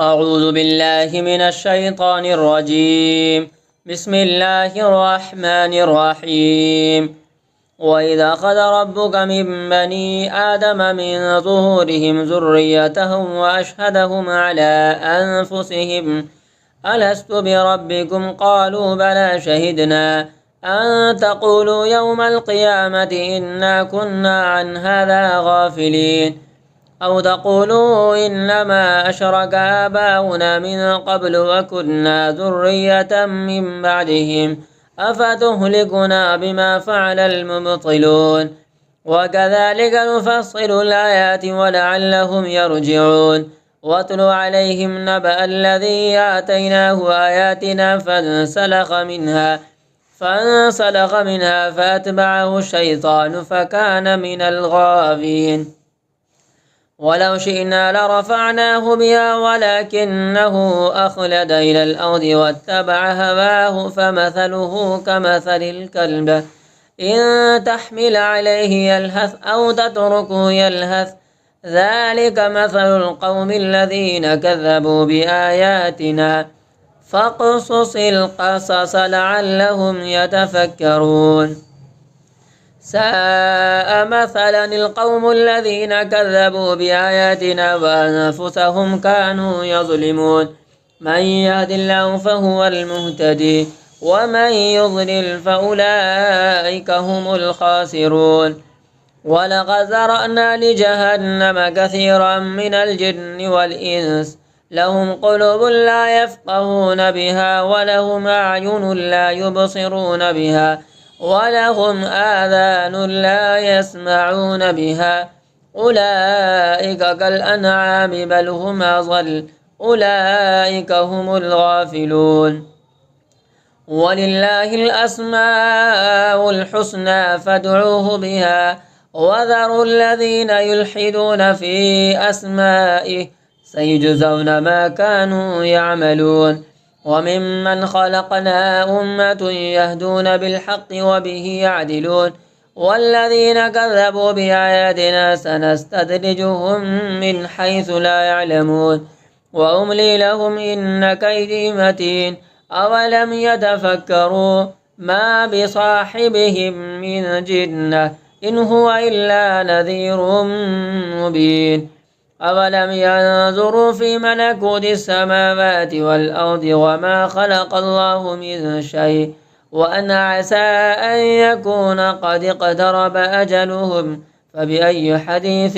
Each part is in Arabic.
أعوذ بالله من الشيطان الرجيم. بسم الله الرحمن الرحيم. وإذا أخذ ربك من بني آدم من ظهورهم ذريتهم وأشهدهم على أنفسهم ألست بربكم قالوا بلى شهدنا أن تقولوا يوم القيامة إنا كنا عن هذا غافلين أو تقولوا إنما أشرك آباؤنا من قبل وكنا ذرية من بعدهم أفتهلكنا بما فعل المبطلون وكذلك نفصل الآيات ولعلهم يرجعون واتل عليهم نبأ الذي آتيناه آياتنا فانسلخ منها فأتبعه الشيطان فكان من الغاوين ولو شئنا لرفعناه بها ولكنه أخلد إلى الأرض واتبع هواه فمثله كمثل الكلب إن تحمل عليه يلهث أو تتركه يلهث ذلك مثل القوم الذين كذبوا بآياتنا فاقصص القصص لعلهم يتفكرون ساء مثلا القوم الذين كذبوا بآياتنا وأنفسهم كانوا يظلمون من يهد الله فهو المهتدي ومن يضلل فأولئك هم الخاسرون ولقد ذرأنا لجهنم كثيرا من الجن والإنس لهم قلوب لا يفقهون بها ولهم أعين لا يبصرون بها ولهم آذان لا يسمعون بها أولئك كالأنعام بل هم أضل أولئك هم الغافلون ولله الأسماء الحسنى فادعوه بها وذروا الذين يلحدون في أسمائه سيجزون ما كانوا يعملون وممن خلقنا أمة يهدون بالحق وبه يعدلون والذين كذبوا بآياتنا سنستدرجهم من حيث لا يعلمون وأملي لهم إن كيدي متين أولم يتفكروا ما بصاحبهم من جنة إن هو إلا نذير مبين أولم ينظروا في ملكوت السماوات والأرض وما خلق الله من شيء وأن عسى أن يكون قد اقترب أجلهم فبأي حديث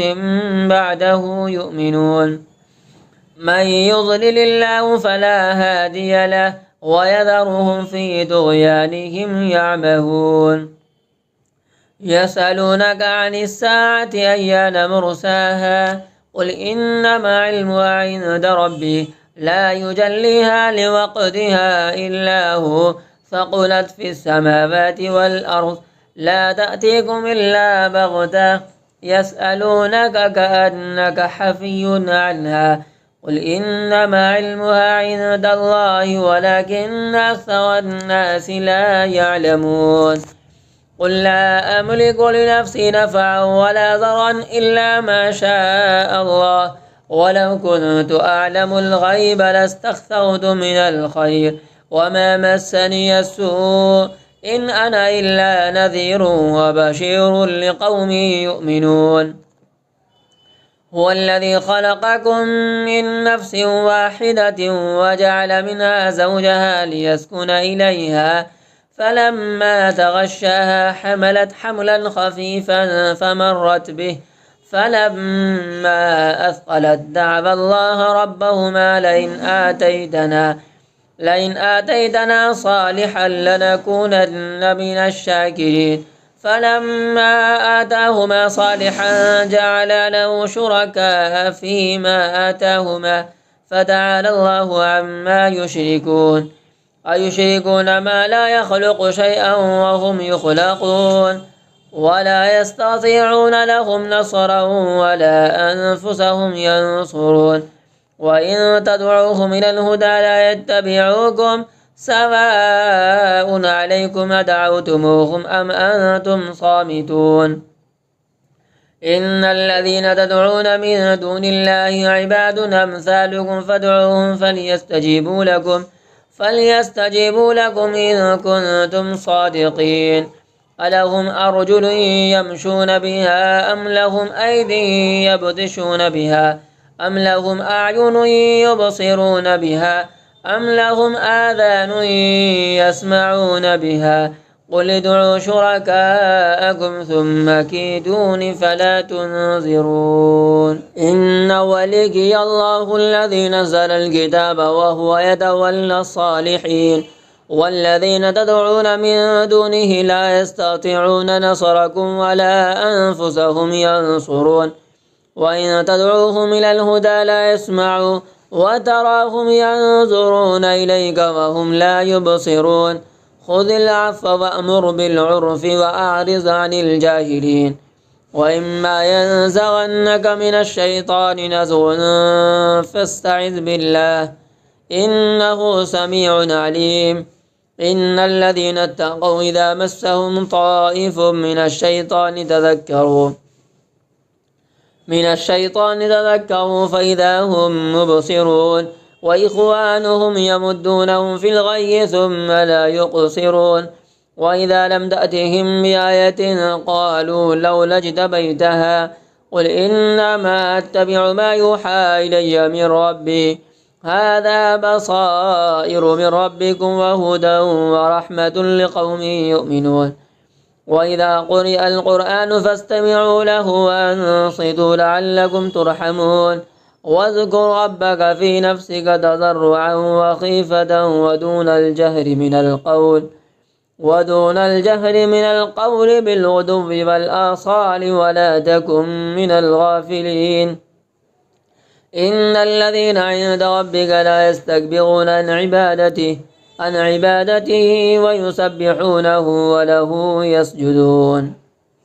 بعده يؤمنون من يضلل الله فلا هادي له ويذرهم في طغيانهم يعمهون يسألونك عن الساعة أيان مرساها قل إنما علمها عند ربي لا يجليها لوقتها إلا هو ثقلت في السماوات والأرض لا تأتيكم إلا بغتة يسألونك كأنك حفي عنها قل إنما علمها عند الله ولكن أكثر الناس لا يعلمون قل لا أملك لنفسي نفعا ولا ضرا إلا ما شاء الله ولو كنت أعلم الغيب لاستكثرت من الخير وما مسني السوء إن أنا إلا نذير وبشير لقوم يؤمنون هو الذي خلقكم من نفس واحدة وجعل منها زوجها ليسكن إليها فلما تغشاها حملت حملا خفيفا فمرت به فلما أثقلت دعوا الله ربهما لئن آتيتنا صالحا لنكونن من الشاكرين فلما آتاهما صالحا جعل له شركاء فيما آتاهما فتعالى الله عما يشركون أيشركون ما لا يخلق شيئا وهم يخلقون ولا يستطيعون لهم نصرا ولا أنفسهم ينصرون وإن تدعوهم إلى الهدى لا يتبعوكم سواء عليكم أدعوتموهم أم أنتم صامتون إن الذين تدعون من دون الله عباد أمثالكم فادعوهم فليستجيبوا لكم إن كنتم صادقين. ألهم أرجل يمشون بها أم لهم أيدي يبطشون بها أم لهم أعين يبصرون بها أم لهم آذان يسمعون بها قل ادعوا شركاءكم ثم كيدون فلا تنظرون. إن وليي الله الذي نزل الكتاب وهو يتولى الصالحين والذين تدعون من دونه لا يستطيعون نصركم ولا أنفسهم ينصرون وإن تدعوهم إلى الهدى لا يسمعوا وتراهم ينظرون إليك وهم لا يبصرون. خذ العفو وأمر بالعرف وأعرض عن الجاهلين. وإما ينزغنك من الشيطان نزغ فاستعذ بالله إنه سميع عليم. إن الذين اتقوا إذا مسهم طائف من الشيطان تذكروا فإذا هم مبصرون وإخوانهم يمدونهم في الغي ثم لا يقصرون. وإذا لم تأتهم بآية قالوا لولا اجتبيتها قل إنما أتبع ما يوحى إلي من ربي هذا بصائر من ربكم وهدى ورحمة لقوم يؤمنون. وإذا قرئ القرآن فاستمعوا له وأنصتوا لعلكم ترحمون. واذكر ربك في نفسك تضرعا وخيفة ودون الجهر من القول بالغدو والآصال ولا تكن من الغافلين. إن الذين عند ربك لا يستكبرون عن عبادته ويسبحونه وله يسجدون.